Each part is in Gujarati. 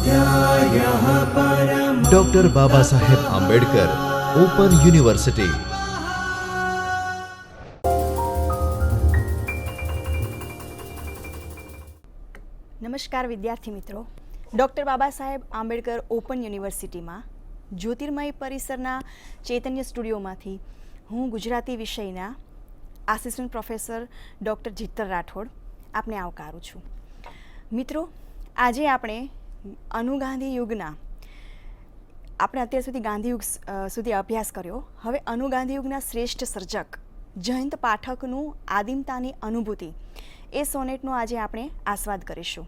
स्वाध्यायः परमः। Doctor Baba Saheb Ambedkar open university. નમસ્કાર વિદ્યાર્થી મિત્રો, ડૉક્ટર બાબા સાહેબ આંબેડકર ઓપન યુનિવર્સિટીમાં જ્યોતિર્મય પરિસરના ચૈતન્ય સ્ટુડિયોમાંથી હું ગુજરાતી વિષયના આસિસ્ટન્ટ પ્રોફેસર ડૉક્ટર જીતર રાઠોડ આપને આવકારું છું. મિત્રો, આજે આપણે અનુગાંધી યુગના આપણે અત્યાર સુધી ગાંધી યુગ સુધી અભ્યાસ કર્યો. હવે અનુગાંધી યુગના શ્રેષ્ઠ સર્જક જયંત પાઠકનું આદિમતાની અનુભૂતિ એ સોનેટનો આજે આપણે આસ્વાદ કરીશું.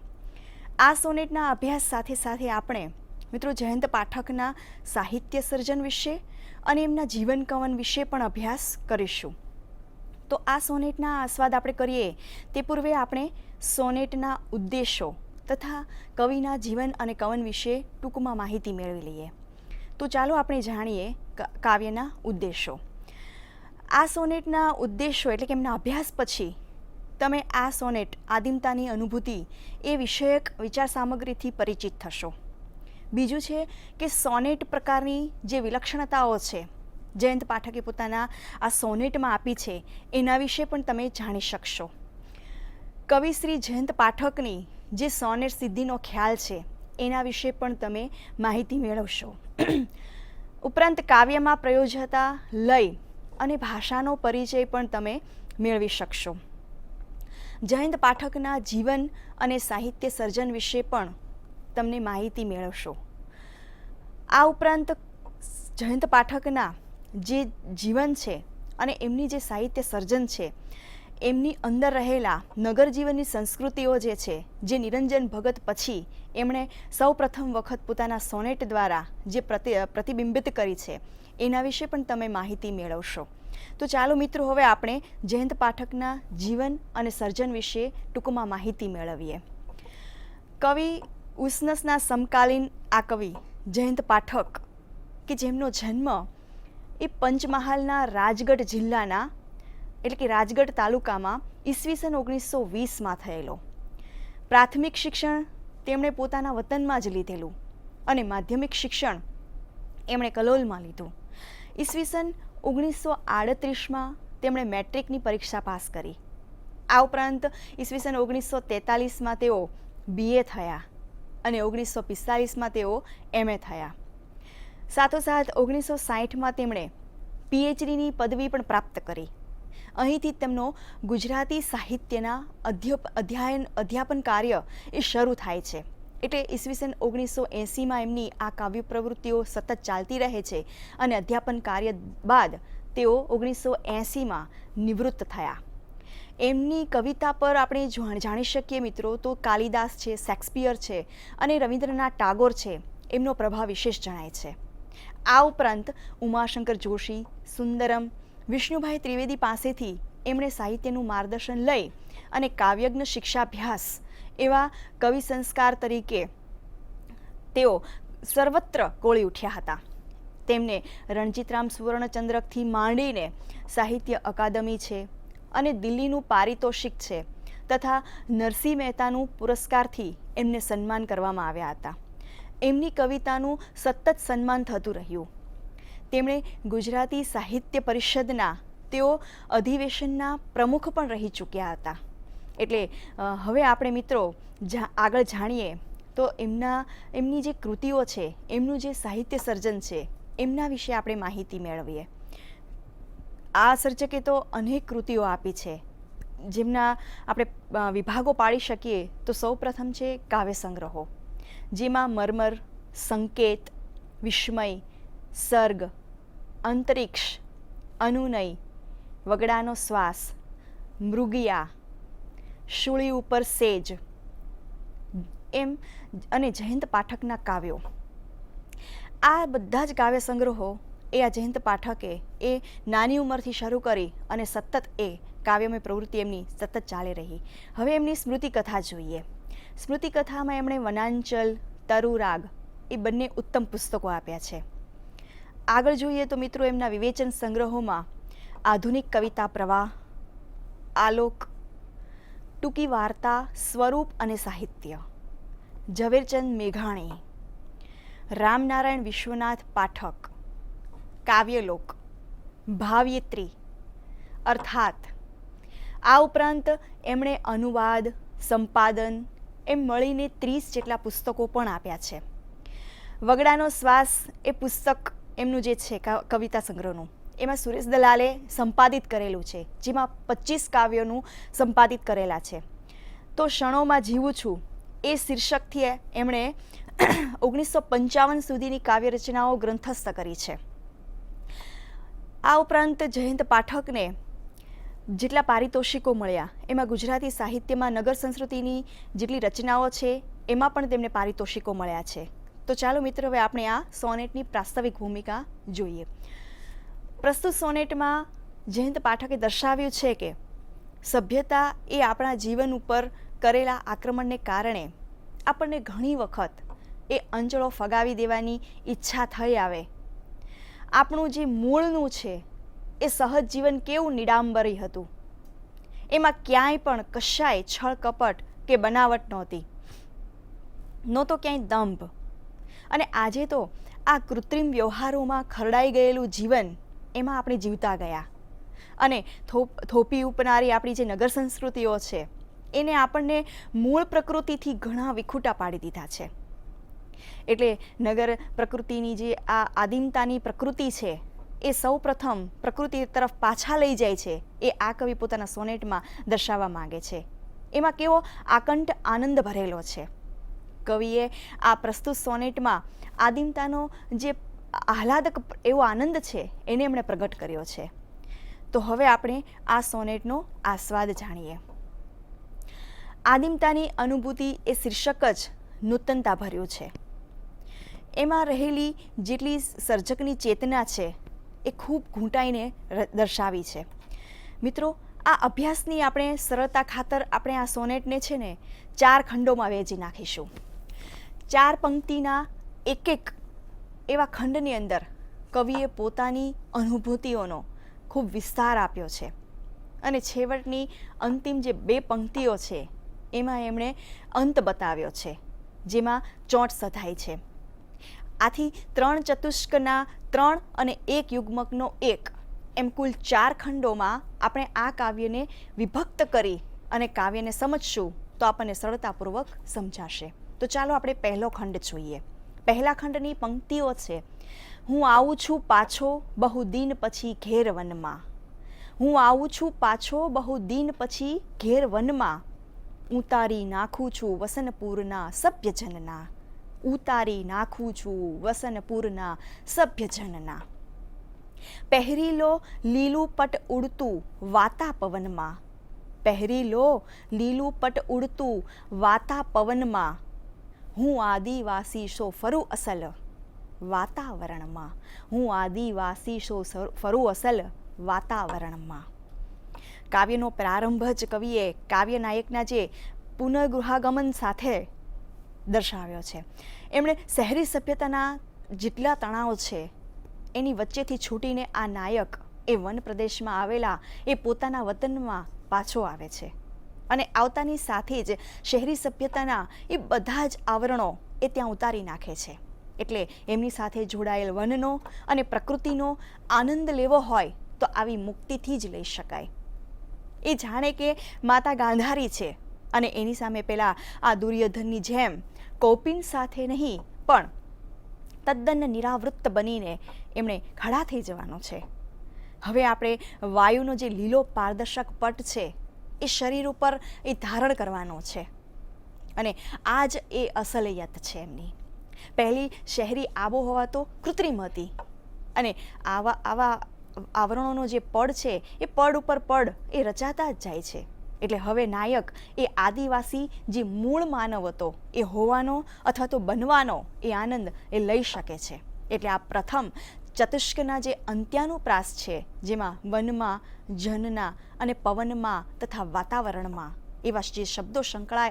આ સોનેટના અભ્યાસ સાથે સાથે આપણે મિત્રો જયંત પાઠકના સાહિત્ય સર્જન વિશે અને એમના જીવન કવન વિશે પણ અભ્યાસ કરીશું. તો આ સોનેટના આસ્વાદ આપણે કરીએ તે પૂર્વે આપણે સોનેટના ઉદ્દેશો તથા કવિના જીવન અને કવન વિશે ટૂંકમાં માહિતી મેળવી લઈએ. તો ચાલો આપણે જાણીએ કાવ્યના ઉદ્દેશો. આ સોનેટના ઉદ્દેશો એટલે કે એમના અભ્યાસ પછી તમે આ સોનેટ આદિમતાની અનુભૂતિ એ વિષયક વિચાર સામગ્રીથી પરિચિત થશો. બીજું છે કે સોનેટ પ્રકારની જે વિલક્ષણતાઓ છે જયંત પાઠકે પોતાના આ સોનેટમાં આપી છે એના વિશે પણ તમે જાણી શકશો. કવિ શ્રી જયંત પાઠકની જે સોનેટ સિદ્ધિનો ખ્યાલ છે એના વિશે પણ તમે માહિતી મેળવશો. ઉપરાંત કાવ્યમાં પ્રયોજતા લય અને ભાષાનો પરિચય પણ તમે મેળવી શકશો. જયંત પાઠકના જીવન અને સાહિત્ય સર્જન વિશે પણ તમને માહિતી મેળવશો. આ ઉપરાંત જયંત પાઠકના જે જીવન છે અને એમની જે સાહિત્ય સર્જન છે એમની અંદર રહેલા નગર જીવનની સંસ્કૃતિઓ જે છે જે નિરંજન ભગત પછી એમણે સૌ પ્રથમ વખત પોતાના સોનેટ દ્વારા જે પ્રતિબિંબિત કરી છે એના વિશે પણ તમે માહિતી મેળવશો. તો ચાલો મિત્રો, હવે આપણે જયંત પાઠકના જીવન અને સર્જન વિશે ટૂંકમાં માહિતી મેળવીએ. કવિ ઉસનસના સમકાલીન આ કવિ જયંત પાઠક કે જેમનો જન્મ એ પંચમહાલના રાજગઢ જિલ્લાના એટલે કે રાજગઢ તાલુકામાં ઈસવીસન 1920માં થયેલો. પ્રાથમિક શિક્ષણ તેમણે પોતાના વતનમાં જ લીધેલું અને માધ્યમિક શિક્ષણ એમણે કલોલમાં લીધું. ઈસવીસન 1938માં તેમણે મેટ્રિકની પરીક્ષા પાસ કરી. આ ઉપરાંત ઈસવીસન 1943માં તેઓ BA થયા અને 1945માં તેઓ MA થયા. સાથોસાથ 1960માં તેમણે PhDની પદવી પણ પ્રાપ્ત કરી. અહીંથી તેમનો ગુજરાતી સાહિત્યના અધ્યાપન કાર્ય એ શરૂ થાય છે. એટલે ઈસવીસન 1980માં એમની આ કાવ્ય પ્રવૃત્તિઓ સતત ચાલતી રહે છે અને અધ્યાપન કાર્ય બાદ તેઓ 1980માં નિવૃત્ત થયા. એમની કવિતા પર આપણે જાણી શકીએ મિત્રો તો કાલિદાસ છે, શેક્સપિયર છે અને રવિન્દ્રનાથ ટાગોર છે એમનો પ્રભાવ વિશેષ જણાય છે. આ ઉપરાંત ઉમાશંકર જોશી, સુંદરમ, વિષ્ણુભાઈ ત્રિવેદી પાસેથી એમણે સાહિત્યનું માર્ગદર્શન લઈ અને કાવ્યજ્ઞ શિક્ષાભ્યાસ એવા કવિ સંસ્કાર તરીકે તેઓ સર્વત્ર કોળી ઉઠ્યા હતા. તેમને રણજીતરામ સુવર્ણચંદ્રકથી માંડીને સાહિત્ય અકાદમી છે અને દિલ્હીનું પારિતોષિક છે તથા નરસિંહ મહેતાનું પુરસ્કારથી એમને સન્માન કરવામાં આવ્યા હતા. એમની કવિતાનું સતત સન્માન થતું રહ્યું. તેમણે ગુજરાતી સાહિત્ય પરિષદના તેઓ અધિવેશનના પ્રમુખ પણ રહી ચૂક્યા હતા. એટલે હવે આપણે મિત્રો આગળ જાણીએ તો એમની જે કૃતિઓ છે, એમનું જે સાહિત્ય સર્જન છે એમના વિશે આપણે માહિતી મેળવીએ. આ સર્જકે તો અનેક કૃતિઓ આપી છે જેમના આપણે વિભાગો પાડી શકીએ તો સૌ પ્રથમ છે કાવ્ય સંગ્રહો, જેમાં મર્મર, સંકેત, વિસ્મય, સર્ગ, અંતરિક્ષ, અનુનય, વગડાનો શ્વાસ, મૃગિયા, શૂળી ઉપર સેજ એમ અને જયંત પાઠકના કાવ્યો. આ બધા જ કાવ્ય સંગ્રહો એ આ જયંત પાઠકે એ નાની ઉંમરથી શરૂ કરી અને સતત એ કાવ્યમય પ્રવૃત્તિ એમની સતત ચાલી રહી. હવે એમની સ્મૃતિ કથા જોઈએ. સ્મૃતિ કથામાં એમણે વનાંચલ, તરુરાગ એ બંને ઉત્તમ પુસ્તકો આપ્યા છે. આગળ જોઈએ તો મિત્રો એમના વિવેચન સંગ્રહોમાં આધુનિક કવિતા પ્રવાહ, આલોક, ટૂંકી વાર્તા, સ્વરૂપ અને સાહિત્ય, ઝવેરચંદ મેઘાણી, રામનારાયણ વિશ્વનાથ પાઠક, કાવ્યલોક, ભાવયિત્રી અર્થાત આ ઉપરાંત એમણે અનુવાદ, સંપાદન એમ મળીને 30 જેટલા પુસ્તકો પણ આપ્યા છે. વગડાનો શ્વાસ એ પુસ્તક એમનું જે છે કવિતા સંગ્રહનું, એમાં સુરેશ દલાલે સંપાદિત કરેલું છે, જેમાં 25 કાવ્યોનું સંપાદિત કરેલા છે. તો ક્ષણોમાં જીવું છું એ શીર્ષકથી એમણે 1955 સુધીની કાવ્ય રચનાઓ ગ્રંથસ્થ કરી છે. આ ઉપરાંત જયંત પાઠકને જેટલા પારિતોષિકો મળ્યા એમાં ગુજરાતી સાહિત્યમાં નગર સંસ્કૃતિની જેટલી રચનાઓ છે એમાં પણ તેમને પારિતોષિકો મળ્યા છે. તો ચાલો મિત્રો, હવે આપણે આ સોનેટની પ્રાસ્તવિક ભૂમિકા જોઈએ. પ્રસ્તુત સોનેટમાં જયંત પાઠકે દર્શાવ્યું છે કે સભ્યતા એ આપણા જીવન ઉપર કરેલા આક્રમણને કારણે આપણને ઘણી વખત એ અંચળો ફગાવી દેવાની ઈચ્છા થઈ આવે. આપણું જે મૂળનું છે એ સહજ જીવન કેવું નિડાંબરી હતું, એમાં ક્યાંય પણ કશાય છળ કપટ કે બનાવટ નહોતી, નહોતો ક્યાંય દંભ. અને આજે તો આ કૃત્રિમ વ્યવહારોમાં ખરડાઈ ગયેલું જીવન એમાં આપણે જીવતા ગયા અને થોપી ઉપનારી આપણી જે નગર સંસ્કૃતિઓ છે એને આપણને મૂળ પ્રકૃતિથી ઘણા વિખૂટા પાડી દીધા છે. એટલે નગર પ્રકૃતિની જે આ આદિમતાની પ્રકૃતિ છે એ સૌ પ્રથમ પ્રકૃતિ તરફ પાછા લઈ જાય છે, એ આ કવિ પોતાના સોનેટમાં દર્શાવવા માંગે છે. એમાં કેવો આકંઠ આનંદ ભરેલો છે. કવિએ આ પ્રસ્તુત સોનેટમાં આદિમતાનો જે આહલાદક એવો આનંદ છે એને એમણે પ્રગટ કર્યો છે. તો હવે આપણે આ સોનેટનો આસ્વાદ જાણીએ. આદિમતાની અનુભૂતિ એ શીર્ષક જ નૂતનતા ભર્યું છે. એમાં રહેલી જેટલી સર્જકની ચેતના છે એ ખૂબ ઘૂંટાઈને દર્શાવી છે. મિત્રો, આ અભ્યાસની આપણે સરળતા ખાતર આપણે આ સોનેટને છે ને 4 ખંડોમાં વહેંચી નાખીશું. 4 પંક્તિના એક એવા ખંડની અંદર કવિએ પોતાની અનુભૂતિઓનો ખૂબ વિસ્તાર આપ્યો છે અને છેવટની અંતિમ જે 2 પંક્તિઓ છે એમાં એમણે અંત બતાવ્યો છે, જેમાં ચોંટ સધાય છે. આથી 3 ચતુષ્કના 3 અને 1 યુગ્મકનો 1 એમ કુલ 4 ખંડોમાં આપણે આ કાવ્યને વિભક્ત કરી અને કાવ્યને સમજશું તો આપણને સરળતાપૂર્વક સમજાશે. તો ચાલો આપણે પહેલો ખંડ જોઈએ. પહેલા ખંડની પંક્તિઓ છે: હું આવું છું પાછો બહુ દિન પછી ઘેર વનમાં, હું આવું છું પાછો બહુ દિન પછી ઘેર વનમાં, ઉતારી નાખું છું વસનપુરના સભ્યજનના, ઉતારી નાખું છું વસનપુરના સભ્યજનના. પહેરી લો લીલું પટ ઉડતું વાતા પવનમાં, પહેરી લો લીલું પટ ઉડતું વાતા પવનમાં, હું આદિવાસી શો ફરું અસલ વાતાવરણમાં, હું આદિવાસી શો ફરું અસલ વાતાવરણમાં. કાવ્યનો પ્રારંભ જ કવિએ કાવ્ય નાયકના જે પુનઃગૃહાગમન સાથે દર્શાવ્યો છે. એમણે શહેરી સભ્યતાના જેટલા તણાવ છે એની વચ્ચેથી છૂટીને આ નાયક એ વન પ્રદેશમાં આવેલા એ પોતાના વતનમાં પાછો આવે છે અને આવતાની સાથે જ શહેરી સભ્યતાના એ બધા જ આવરણો એ ત્યાં ઉતારી નાખે છે. એટલે એમની સાથે જોડાયેલ વનનો અને પ્રકૃતિનો આનંદ લેવો હોય તો આવી મુક્તિથી જ લઈ શકાય. એ જાણે કે માતા ગાંધારી છે અને એની સામે પેલા આ દુર્યોધનની જેમ કૌપિન સાથે નહીં પણ તદ્દન નિરાવૃત્ત બનીને એમણે ખડા થઈ જવાનો છે. હવે આપણે વાયુનો જે લીલો પારદર્શક પટ છે એ શરીર ઉપર એ ધારણ કરવાનો છે અને આ જ એ અસલિયત છે એમની. પહેલી શહેરી આબોહવા તો કૃત્રિમ હતી અને આવા આવરણોનો જે પડ છે એ પડ ઉપર પડ એ રચાતા જ જાય છે. એટલે હવે નાયક એ આદિવાસી જે મૂળ માનવ હતો એ હોવાનો અથવા તો બનવાનો એ આનંદ એ લઈ શકે છે. એટલે આ પ્રથમ ચતુષ્કના જે અંત્યાનુપ્રાસ છે, જેમાં વનમાં, જનના અને પવનમાં તથા વાતાવરણમાં એવા જે શબ્દો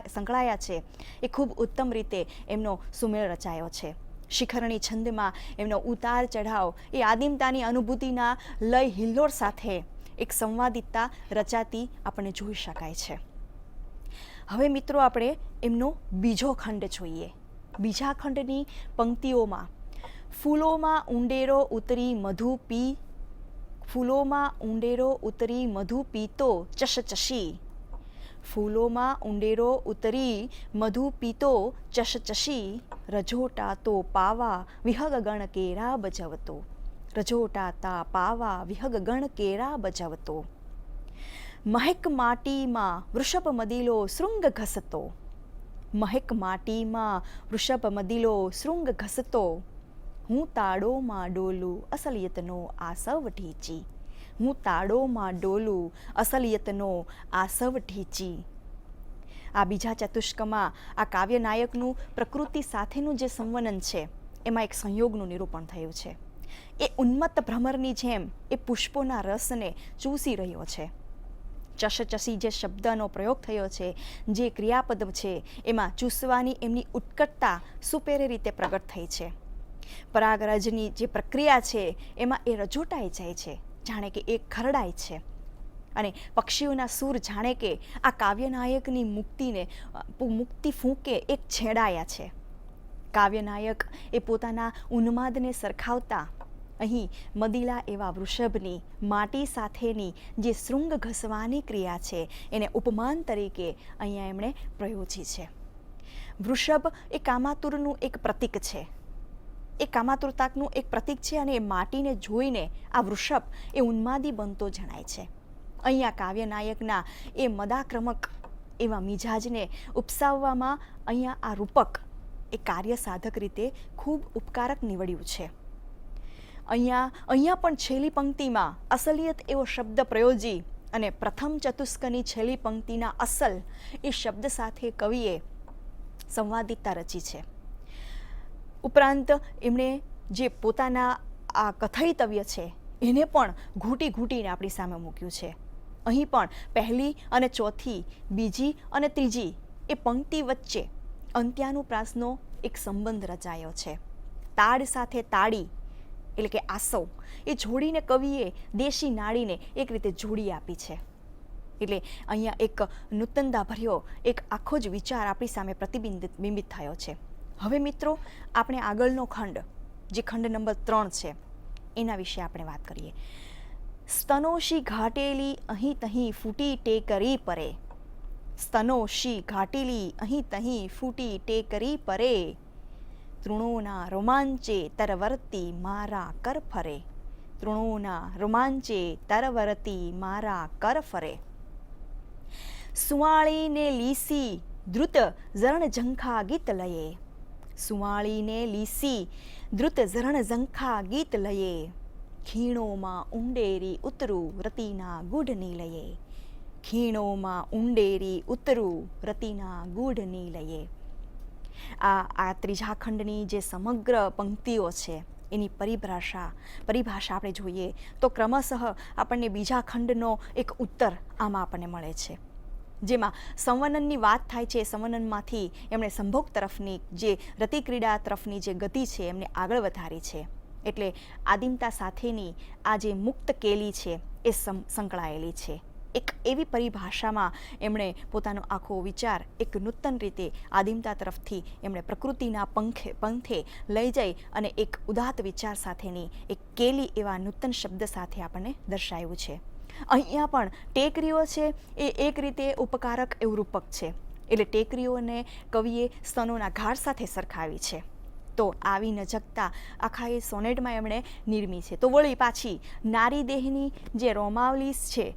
સંકળાયા છે એ ખૂબ ઉત્તમ રીતે એમનો સુમેળ રચાયો છે. શિખરણી છંદમાં એમનો ઉતાર ચઢાવ એ આદિમતાની અનુભૂતિના લય હિલ્લોળ સાથે એક સંવાદિતતા રચાતી આપણને જોઈ શકાય છે. હવે મિત્રો આપણે એમનો બીજો ખંડ જોઈએ. બીજા ખંડની પંક્તિઓમાં ફૂલોમાં ઊંડેરો ઉતરી મધુ પી, ફૂલોમાં ઊંડેરો ઉતરી મધુ પીતો ચશચશી, ફૂલોમાં ઊંડેરો ઉતરી મધુ પીતો ચશચશી, રજોટાતો પાવા વિહગ ગણ કેરા બજવતો, રજોટાતા પાવા વિહગ ગણ કેરા બજવતો. મહેક માટીમાં વૃષભ મદિલો શૃંગ ઘસતો, મહેક માટીમાં વૃષભ મદિલો શૃંગ ઘસતો, હું તાળોમાં ડોલું અસલિયતનો આસવ ઢીચી, હું તાળોમાં ડોલું અસલિયતનો આસવ ઢીચી. આ બીજા ચતુષ્કમાં આ કાવ્યનાયકનું પ્રકૃતિ સાથેનું જે સંવનન છે એમાં એક સંયોગનું નિરૂપણ થયું છે. એ ઉન્મત્ત ભ્રમરની જેમ એ પુષ્પોના રસને ચૂસી રહ્યો છે. ચશચસી જે શબ્દનો પ્રયોગ થયો છે, જે ક્રિયાપદ છે, એમાં ચૂસવાની એમની ઉત્કટતા સુપેરે રીતે પ્રગટ થઈ છે. પરાગરજની જે પ્રક્રિયા છે એમાં એ રજોટાઈ જાય છે, જાણે કે એ ખરડાય છે. અને પક્ષીઓના સૂર જાણે કે આ કાવ્યનાયકની મુક્તિ ફૂંકે એક છેડાયા છે. કાવ્યનાયક એ પોતાના ઉન્માદને સરખાવતા અહીં મદિલા એવા વૃષભની માટી સાથેની જે શૃંગ ઘસવાની ક્રિયા છે એને ઉપમાન તરીકે અહીંયા એમણે પ્રયોજી છે. વૃષભ એ કામાતુરનું એક પ્રતીક છે, એ કામાતુરતાનું એક પ્રતીક છે અને એ માટીને જોઈને આ વૃષભ એ ઉન્માદી બનતો જણાય છે. અહીંયા કાવ્યનાયકના એ મદાક્રમક એવા મિજાજને ઉપસાવવામાં અહીંયા આ રૂપક એ કાર્ય સાધક રીતે ખૂબ ઉપકારક નીવડ્યું છે. અહીંયા પણ છેલ્લી પંક્તિમાં અસલિયત એવો શબ્દ પ્રયોજી અને પ્રથમ ચતુષ્કની છેલ્લી પંક્તિના અસલ એ શબ્દ સાથે કવિએ સંવાદિતતા રચી છે. ઉપરાંત એમણે જે પોતાના આ કથયિતવ્ય છે એને પણ ઘૂંટીને આપણી સામે મૂક્યું છે. અહીં પણ પહેલી અને ચોથી, બીજી અને ત્રીજી એ પંક્તિ વચ્ચે અંત્યાનુપ્રાસનો એક સંબંધ રચાયો છે. તાડ સાથે તાળી એટલે કે આસવ એ જોડીને કવિએ દેશી નાળીને એક રીતે જોડી આપી છે. એટલે અહીંયા એક નૂતનતા ભર્યો એક આખો જ વિચાર આપણી સામે પ્રતિબિંબિત થયો છે. હવે મિત્રો આપણે આગળનો ખંડ જે ખંડ નંબર 3 છે એના વિશે આપણે વાત કરીએ. સ્તનોશી ઘાટેલી અહીં તહીં ફૂટી ટેકરી પરે, સ્તનોશી ઘાટેલી અહીં તહીં ફૂટી ટેકરી પરે, તૃણોના રોમાંચે તરવરતી મારા કર ફરે, તૃણોના રોમાંચે તરવરતી મારા કર ફરે. સુવાળીને લીસી દ્રુત ઝરણ ઝંખા ગીત લયે, સુવાળીને લીસી દ્રુત ઝરણ ઝંખા ગીત લયે, ખીણોમાં ઊંડેરી ઉતરું રતિના ગૂઢની લયે, ખીણોમાં ઊંડેરી ઉતરું રતિના ગૂઢની લયે. આ ત્રીજા ખંડની જે સમગ્ર પંક્તિઓ છે એની પરિભાષા આપણે જોઈએ તો ક્રમશઃ આપણને બીજા ખંડનો એક ઉત્તર આમાં આપણને મળે છે, જેમાં સંવનનની વાત થાય છે. સંવનનમાંથી એમણે સંભોગ તરફની જે રતિક્રીડા તરફની જે ગતિ છે એમને આગળ વધારી છે. એટલે આદિમતા સાથેની આ જે મુક્ત કેલી છે એ સંકળાયેલી છે. એક એવી પરિભાષામાં એમણે પોતાનો આખો વિચાર એક નૂતન રીતે આદિમતા તરફથી એમણે પ્રકૃતિના પંથે લઈ જઈ અને એક ઉદાત્ત વિચાર સાથેની એક કેલી એવા નૂતન શબ્દ સાથે આપણને દર્શાવ્યું છે. અહીંયા પણ ટેકરીઓ છે એ એક રીતે ઉપકારક એવું રૂપક છે. એટલે ટેકરીઓને કવિએ સ્તનોના ઘાટ સાથે સરખાવી છે. તો આવી નજકતા આખા એ સોનેટમાં એમણે નિર્મી છે. તો વળી પાછી નારી દેહની જે રોમાવલી છે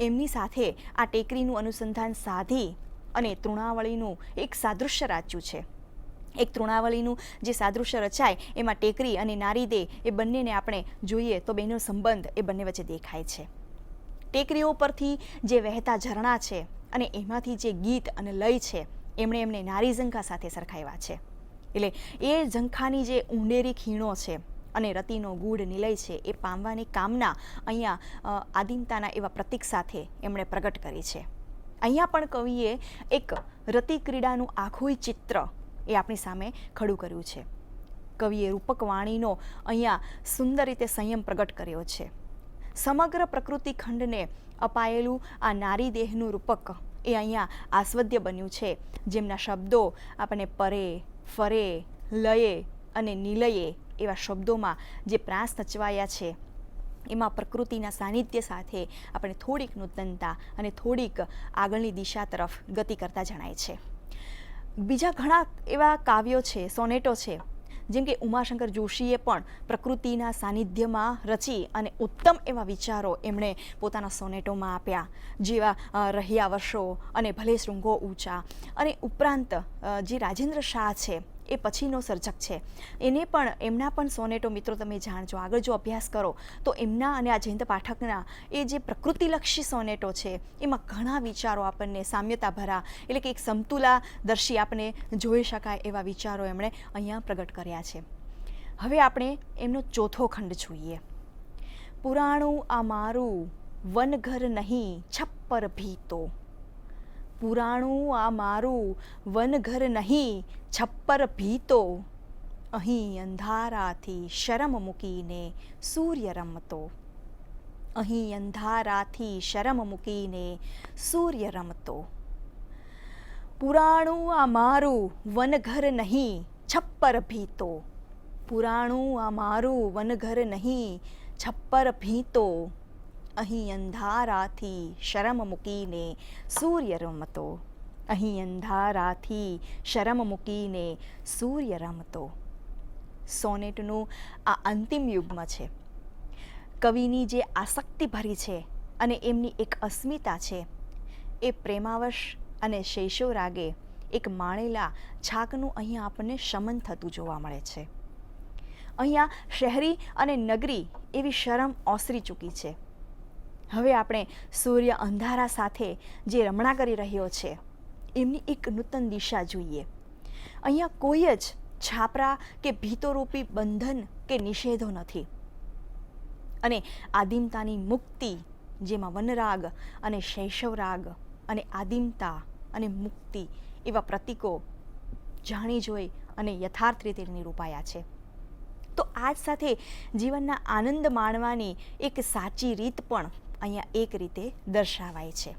એમની સાથે આ ટેકરીનું અનુસંધાન સાધી અને તૃણાવળીનું એક સાદૃશ્ય રાચ્યું છે. એક તૃણાવળીનું જે સાદૃશ્ય રચાય એમાં ટેકરી અને નારીદેહ એ બંનેને આપણે જોઈએ તો બેનો સંબંધ એ બંને વચ્ચે દેખાય છે. ટેકરીઓ પરથી જે વહેતા ઝરણા છે અને એમાંથી જે ગીત અને લય છે એમને નારી ઝંખા સાથે સરખાવ્યા છે. એટલે એ ઝંખાની જે ઊંડેરી ખીણો છે અને રતિનો ગૂઢ નિલય છે એ પામવાની કામના અહીંયા આદિમતાના એવા પ્રતીક સાથે એમણે પ્રગટ કરી છે. અહીંયા પણ કવિએ એક રતિ ક્રીડાનું આખું ચિત્ર એ આપણી સામે ખડું કર્યું છે. કવિએ રૂપક વાણીનો અહીંયા સુંદર રીતે સંયમ પ્રગટ કર્યો છે. સમગ્ર પ્રકૃતિ ખંડને અપાયેલું આ નારી દેહનું રૂપક એ અહીંયા આસ્વાદ્ય બન્યું છે, જેમના શબ્દો આપણને પરે, ફરે, લયે અને નિલયે એવા શબ્દોમાં જે પ્રાસ સચવાયા છે, એમાં પ્રકૃતિના સાનિધ્ય સાથે આપણે થોડીક નૂતનતા અને થોડીક આગળની દિશા તરફ ગતિ કરતા જણાય છે. બીજા ઘણા એવા કાવ્યો છે, સોનેટો છે, જેમ કે ઉમાશંકર જોશીએ પણ પ્રકૃતિના સાનિધ્યમાં રચી અને ઉત્તમ એવા વિચારો એમણે પોતાના સોનેટોમાં આપ્યા, જેવા રહ્યા વર્ષો અને ભલે શૃંગો ઊંચા. અને ઉપરાંત જે રાજેન્દ્ર શાહ છે એ પછીનો સર્જક છે, એને પણ એમના પણ સોનેટો મિત્રો તમે જાણજો, આગળ જો અભ્યાસ કરો તો એમના અને આ જયંત પાઠકના એ જે પ્રકૃતિલક્ષી સોનેટો છે એમાં ઘણા વિચારો આપણને સામ્યતા ભરા, એટલે કે એક સમતુલાદર્શી આપણે જોઈ શકાય એવા વિચારો એમણે અહીંયા પ્રગટ કર્યા છે. હવે આપણે એમનો ચોથો ખંડ જોઈએ. પુરાણું આ મારું વનઘર નહીં છપ્પર ભીતો. પુરાણું આ મારું વનઘર નહીં છપ્પર ભીતો. અહીં અંધારાથી શરમ મૂકીને સૂર્ય રમતો. અહીં અંધારાથી શરમ મૂકીને સૂર્ય રમતો. પુરાણું આ મારું વનઘર નહીં છપ્પર ભીતો. પુરાણું આ મારું વનઘર નહીં છપ્પર ભીતો. અહીં અંધારાથી શરમ મૂકીને સૂર્ય રમતો. અહીં અંધારાથી શરમ મૂકીને સૂર્ય રમતો. સોનેટનું આ અંતિમ યુગ્મ છે. કવિની જે આસક્તિ ભરી છે અને એમની એક અસ્મિતા છે, એ પ્રેમાવશ અને શૈશવ રાગે એક માણેલા છાકનું અહીંયા આપણને શમન થતું જોવા મળે છે. અહીંયા શહેરી અને નગરી એવી શરમ ઓસરી ચૂકી છે. હવે આપણે સૂર્ય અંધારા સાથે જે રમણા કરી રહ્યો છે એમની એક નૂતન દિશા જોઈએ. અહીંયા કોઈ જ છાપરા કે ભીતોરૂપી બંધન કે નિષેધો નથી. અને આદિમતાની મુક્તિ, જેમાં વનરાગ અને શૈશવરાગ અને આદિમતા અને મુક્તિ એવા પ્રતીકો જાણી જોઈ અને યથાર્થ રીતે નિરૂપાયા છે. તો આજ સાથે જીવનના આનંદ માણવાની એક સાચી રીત પણ અહીંયા એક રીતે દર્શાવાય છે.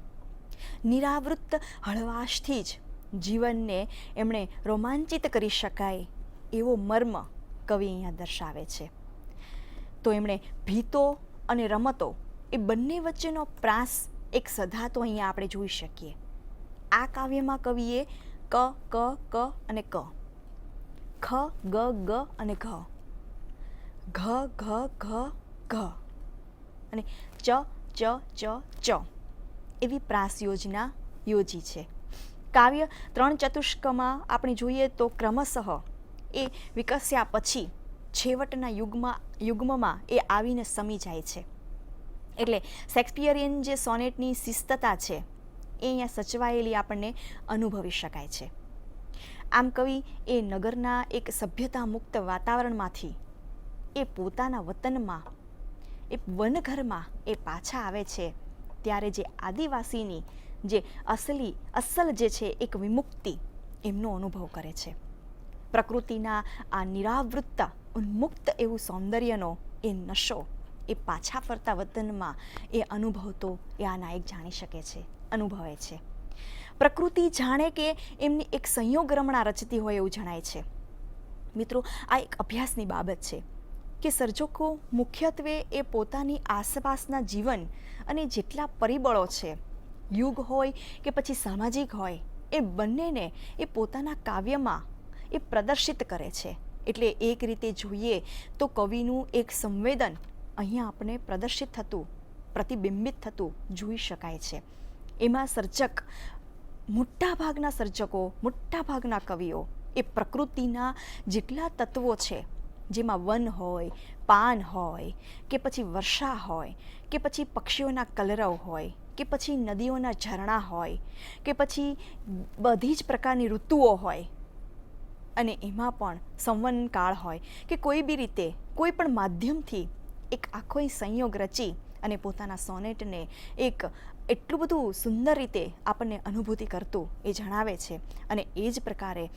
નિરાવૃત્ત હળવાશથી જ જીવનને એમણે રોમાંચિત કરી શકાય એવો મર્મ કવિ અહીંયા દર્શાવે છે. તો એમણે ભીતો અને રમતો એ બંને વચ્ચેનો પ્રાસ એક સધાતો અહીંયા આપણે જોઈ શકીએ. આ કાવ્યમાં કવિએ ક ક ક અને ક, ખ ગ ગ અને ઘ, ઘ ઘ ઘ ઘ અને ચ ચ ચ ચ એવી પ્રાસ યોજના યોજી છે. કાવ્ય 3 ચતુષ્કમાં આપણે જોઈએ તો ક્રમશઃ એ વિકસ્યા પછી છેવટના યુગ્મમાં એ આવીને સમી જાય છે. એટલે શેક્સપિયરિયન જે સોનેટની શિસ્તતા છે એ અહીંયા સચવાયેલી આપણને અનુભવી શકાય છે. આમ કવિ એ નગરના એક સભ્યતા મુક્ત વાતાવરણમાંથી એ પોતાના વતનમાં, એ વનઘરમાં એ પાછા આવે છે, ત્યારે જે આદિવાસીની જે અસલ જે છે એક વિમુક્તિ એમનો અનુભવ કરે છે. પ્રકૃતિના આ નિરાવૃત્ત ઉન્મુક્ત એવું સૌંદર્યનો એ નશો એ પાછા ફરતા વતનમાં એ અનુભવતો એ આ નાયક જાણી શકે છે, અનુભવે છે. પ્રકૃતિ જાણે કે એમની એક સંયોગ રમણા રચતી હોય એવું જણાય છે. મિત્રો, આ એક અભ્યાસની બાબત છે કે સર્જકો મુખ્યત્વે એ પોતાની આસપાસના જીવન અને જેટલા પરિબળો છે, યુગ હોય કે પછી સામાજિક હોય, એ બંનેને એ પોતાના કાવ્યમાં એ પ્રદર્શિત કરે છે. એટલે એક રીતે જોઈએ તો કવિનું એક સંવેદન અહીંયા આપણે પ્રદર્શિત થતું, પ્રતિબિંબિત થતું જોઈ શકાય છે. એમાં સર્જક, મોટાભાગના સર્જકો, મોટાભાગના કવિઓ એ પ્રકૃતિના જેટલા તત્વો છે, જેમાં વન હોય, પાન હોય, કે પછી વર્ષા હોય, કે પછી પક્ષીઓના કલરવ હોય, કે પછી નદીઓના ઝરણા હોય, કે પછી બધી જ પ્રકારની ઋતુઓ હોય, અને એમાં પણ સંવનકાળ હોય, કે કોઈ બી રીતે કોઈ પણ માધ્યમથી એક આખો સંયોગ રચી અને પોતાના સોનેટને એક એટલું બધું સુંદર રીતે આપણને અનુભૂતિ કરતું એ જણાવે છે. અને એ જ પ્રકારે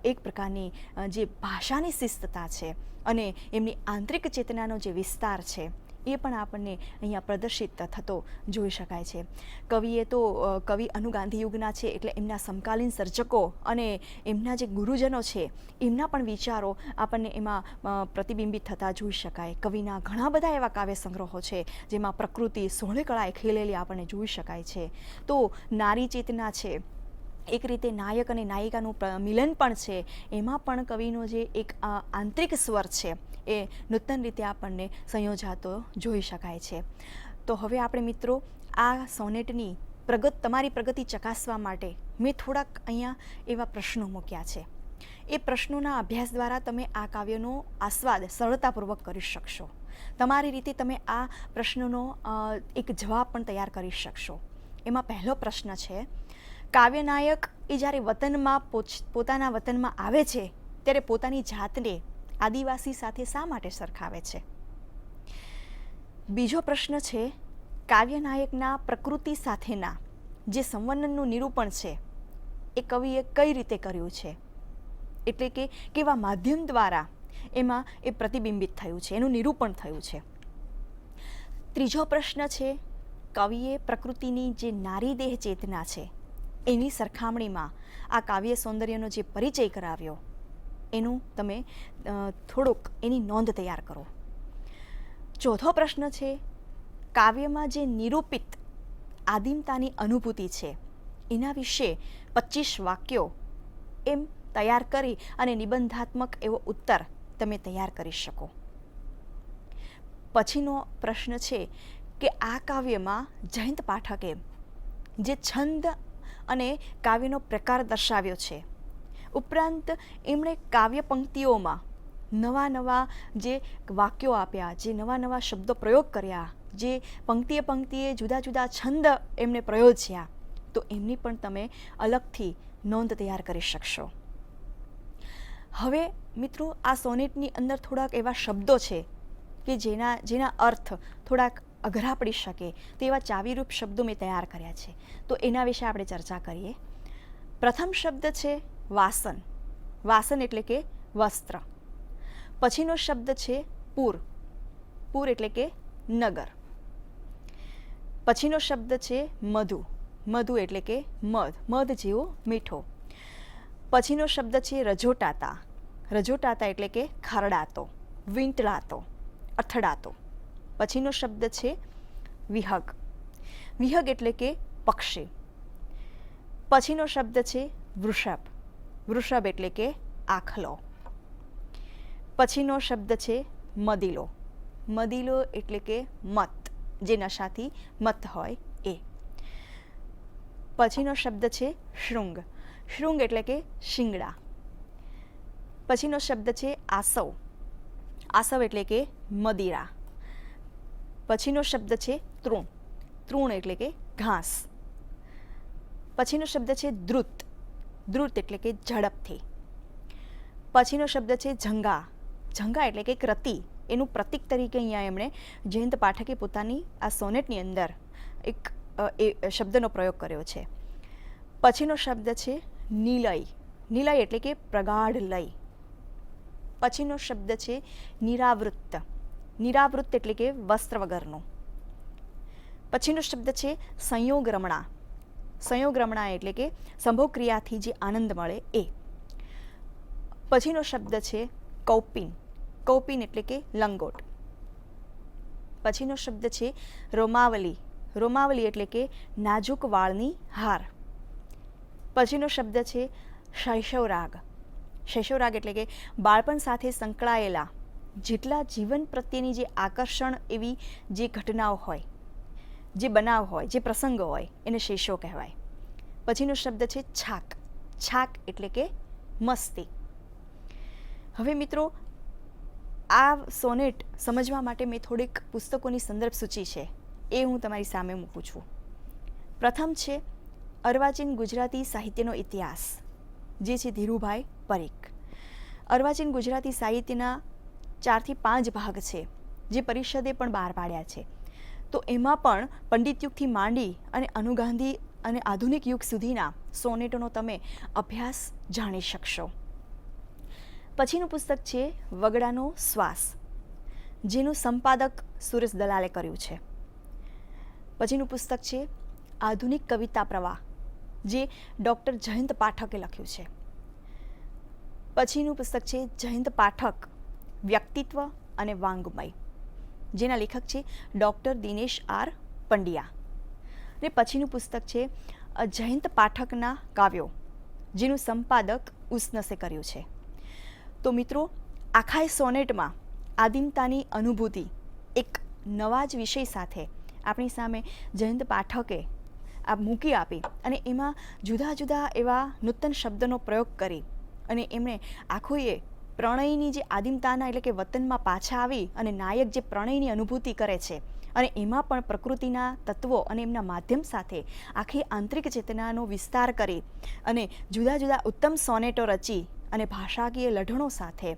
એક પ્રકારની જે ભાષાની શિસ્તતા છે અને એમની આંતરિક ચેતનાનો જે વિસ્તાર છે, એ પણ આપણને અહીંયા પ્રદર્શિત થતો જોઈ શકાય છે. કવિએ તો કવિ અનુગાંધી યુગના છે એટલે એમના સમકાલીન સર્જકો અને એમના જે ગુરુજનો છે એમના પણ વિચારો આપણને એમાં પ્રતિબિંબિત થતા જોઈ શકાય. કવિના ઘણા બધા એવા કાવ્ય સંગ્રહો છે જેમાં પ્રકૃતિ સોળે કળાએ ખીલેલી આપણને જોઈ શકાય છે. તો નારી ચેતના છે, એક રીતે નાયક અને નાયિકાનું મિલન પણ છે, એમાં પણ કવિનો જે એક આંતરિક સ્વર છે એ નૂતન રીતે આપણને સંયોજાતો જોઈ શકાય છે. તો હવે આપણે મિત્રો આ સોનેટની તમારી પ્રગતિ ચકાસવા માટે મેં થોડાક અહીંયા એવા પ્રશ્નો મૂક્યા છે. એ પ્રશ્નોના અભ્યાસ દ્વારા તમે આ કાવ્યનો આસ્વાદ સરળતાપૂર્વક કરી શકશો. તમારી રીતે તમે આ પ્રશ્નોનો એક જવાબ પણ તૈયાર કરી શકશો. એમાં પહેલો પ્રશ્ન છે, કાવ્યનાયક એ જ્યારે વતનમાં પોતાના વતનમાં આવે છે ત્યારે પોતાની જાતને આદિવાસી સાથે શા માટે સરખાવે છે? બીજો પ્રશ્ન છે, કાવ્યનાયકના પ્રકૃતિ સાથેના જે સંવનનનું નિરૂપણ છે એ કવિએ કઈ રીતે કર્યું છે, એટલે કે કેવા માધ્યમ દ્વારા એમાં એ પ્રતિબિંબિત થયું છે, એનું નિરૂપણ થયું છે. ત્રીજો પ્રશ્ન છે, કવિએ પ્રકૃતિની જે નારી દેહ ચેતના છે એની સરખામણીમાં આ કાવ્ય સૌંદર્યનો જે પરિચય કરાવ્યો એનું તમે થોડુંક એની નોંધ તૈયાર કરો. ચોથો પ્રશ્ન છે, કાવ્યમાં જે નિરૂપિત આદિમતાની અનુભૂતિ છે એના વિશે 25 વાક્યો એમ તૈયાર કરી અને નિબંધાત્મક એવો ઉત્તર તમે તૈયાર કરી શકો. પછીનો પ્રશ્ન છે કે આ કાવ્યમાં જયંત પાઠકે જે છંદ અને કાવ્યનો પ્રકાર દર્શાવ્યો છે, ઉપરાંત એમણે કાવ્ય પંક્તિઓમાં નવા નવા જે વાક્યો આપ્યા, જે નવા નવા શબ્દો પ્રયોગ કર્યા, જે પંક્તિએ પંક્તિએ જુદા જુદા છંદ એમણે પ્રયોજ્યા, તો એમની પણ તમે અલગથી નોંધ તૈયાર કરી શકશો. હવે મિત્રો આ સોનેટની અંદર થોડાક એવા શબ્દો છે કે જેના અર્થ થોડાક અઘરા પડી શકે તેવા ચાવીરૂપ શબ્દો મેં તૈયાર કર્યા છે. તો એના વિશે આપણે ચર્ચા કરીએ. પ્રથમ શબ્દ છે વાસન. વાસન એટલે કે વસ્ત્ર. પછીનો શબ્દ છે પૂર. પૂર એટલે કે નગર. પછીનો શબ્દ છે મધુ. મધુ એટલે કે મધ, મધ જેવો મીઠો. પછીનો શબ્દ છે રજોટાતા. રજોટાતા એટલે કે ખરડાતો, વીંટળાતો, અથડાતો. પછીનો શબ્દ છે વિહગ. વિહગ એટલે કે પક્ષી. પછીનો શબ્દ છે વૃષભ. વૃષભ એટલે કે આખલો. પછીનો શબ્દ છે મદિલો. મદિલો એટલે કે મત, જે નશાથી મત હોય એ. પછીનો શબ્દ છે શૃંગ. શૃંગ એટલે કે શિંગડા. પછીનો શબ્દ છે આસવ. આસવ એટલે કે મદિરા. પછીનો શબ્દ છે તૃણ. તૃણ એટલે કે ઘાસ. પછીનો શબ્દ છે દ્રુત. દ્રુત એટલે કે ઝડપથી. પછીનો શબ્દ છે ઝંગા. ઝંગા એટલે કે રતિ. એનું પ્રતીક તરીકે અહીંયા એમણે જયંત પાઠકે પોતાની આ સોનેટની અંદર એક એ શબ્દનો પ્રયોગ કર્યો છે. પછીનો શબ્દ છે નિલય. નિલય એટલે કે પ્રગાઢ લય. પછીનો શબ્દ છે નિરાવૃત્ત. નિરાવૃત્ત એટલે કે વસ્ત્ર વગરનું. પછીનો શબ્દ છે સંયોગરમણા. સંયોગરમણા એટલે કે સંભોગ ક્રિયાથી જે આનંદ મળે એ. પછીનો શબ્દ છે કૌપિન. કૌપિન એટલે કે લંગોટ. પછીનો શબ્દ છે રોમાવલી. રોમાવલી એટલે કે નાજુક વાળની હાર. પછીનો શબ્દ છે શૈશવરાગ. શૈશવરાગ એટલે કે બાળપણ સાથે સંકળાયેલા જેટલા જીવન પ્રત્યેની જે આકર્ષણ એવી જે ઘટનાઓ હોય, જે બનાવ હોય, જે પ્રસંગો હોય એને શૈશવ કહેવાય. પછીનો શબ્દ છે છાક. છાક એટલે કે મસ્તી. હવે મિત્રો આ સોનેટ સમજવા માટે મેં થોડીક પુસ્તકોની સંદર્ભ સૂચિ છે એ હું તમારી સામે મૂકું છું. પ્રથમ છે અર્વાચીન ગુજરાતી સાહિત્યનો ઇતિહાસ, જે છે ધીરુભાઈ પરીખ. અર્વાચીન ગુજરાતી સાહિત્યના 4 થી 5 ભાગ છે જે પરિષદે પણ બહાર પાડ્યા છે. તો એમાં પણ પંડિત યુગથી માંડી અને અનુગાંધી અને આધુનિક યુગ સુધીના સોનેટોનો તમે અભ્યાસ જાણી શકશો. પછીનું પુસ્તક છે વગડાનો શ્વાસ, જેનું સંપાદક સુરેશ દલાલે કર્યું છે. પછીનું પુસ્તક છે આધુનિક કવિતા પ્રવાહ, જે ડૉક્ટર જયંત પાઠકે લખ્યું છે. પછીનું પુસ્તક છે જયંત પાઠક વ્યક્તિત્વ અને વાંગમય, જેના લેખક છે ડૉક્ટર દિનેશ આર પંડ્યા. અને પછીનું પુસ્તક છે જયંત પાઠકના કાવ્યો, જેનું સંપાદક ઉસનસે કર્યું છે. તો મિત્રો, આખા સોનેટમાં આદિમતાની અનુભૂતિ એક નવા જ વિષય સાથે આપણી સામે જયંત પાઠકે આ મૂકી આપી અને એમાં જુદા જુદા એવા નૂતન શબ્દનો પ્રયોગ કરી અને એમણે આખું પ્રણયની જે આદિમતાના એટલે કે વતનમાં પાછા આવી અને નાયક જે પ્રણયની અનુભૂતિ કરે છે અને એમાં પણ પ્રકૃતિના તત્વો અને એમના માધ્યમ સાથે આખી આંતરિક ચેતનાનો વિસ્તાર કરી અને જુદા જુદા ઉત્તમ સોનેટો રચી અને ભાષાકીય લઢણો સાથે,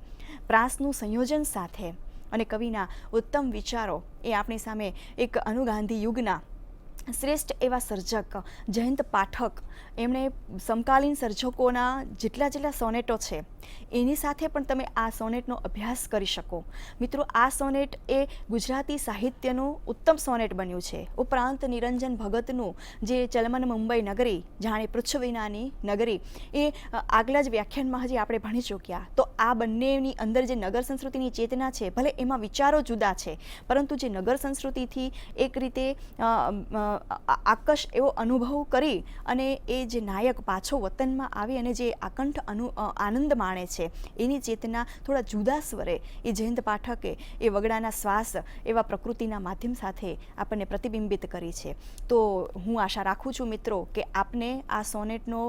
પ્રાસનું સંયોજન સાથે અને કવિના ઉત્તમ વિચારો એ આપણી સામે એક અનુગાંધી યુગના શ્રેષ્ઠ એવા સર્જક જયંત પાઠક, એમણે સમકાલીન સર્જકોના જેટલા સોનેટો છે એની સાથે પણ તમે આ સોનેટનો અભ્યાસ કરી શકો. મિત્રો, આ સોનેટ એ ગુજરાતી સાહિત્યનું ઉત્તમ સોનેટ બન્યું છે. ઉપરાંત નિરંજન ભગતનું જે ચલમન મુંબઈ નગરી જાણે પૃથ્વીનાની નગરી, એ આગલા જ વ્યાખ્યાનમાં હજી આપણે ભણી ચૂક્યા. તો આ બંનેની અંદર જે નગર સંસ્કૃતિની ચેતના છે, ભલે એમાં વિચારો જુદા છે, પરંતુ જે નગર સંસ્કૃતિથી એક રીતે આકર્ષ એવો અનુભવ કરી અને એ જે નાયક પાછો વતનમાં આવી અને જે આકંઠ આનંદ માણે છે, એની ચેતના થોડા જુદા સ્વરે એ જયંત પાઠકે એ વગડાના શ્વાસ એવા પ્રકૃતિના માધ્યમ સાથે આપણને પ્રતિબિંબિત કરી છે. તો હું આશા રાખું છું મિત્રો કે આપને આ સોનેટનો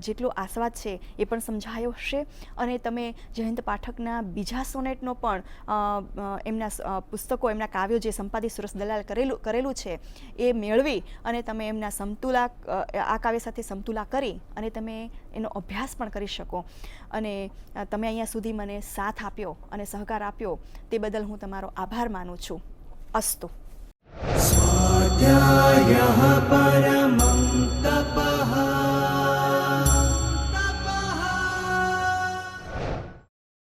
જેટલો આસ્વાદ છે એ પણ સમજાયો હશે અને તમે જયંત પાઠકના બીજા સોનેટનો પણ એમના પુસ્તકો, એમના કાવ્યો જે સંપાદિત સુરેશ દલાલ કરેલું છે એ મેળવી અને તમે એમના સમતુલા આ કાવ્ય સાથે સમતુલા કરી અને તમે એનો અભ્યાસ પણ કરી શકો. અને તમે અહીંયા સુધી મને સાથ આપ્યો અને સહકાર આપ્યો તે બદલ હું તમારો આભાર માનું છું. અસ્તુ. સ્વાધ્યાયઃ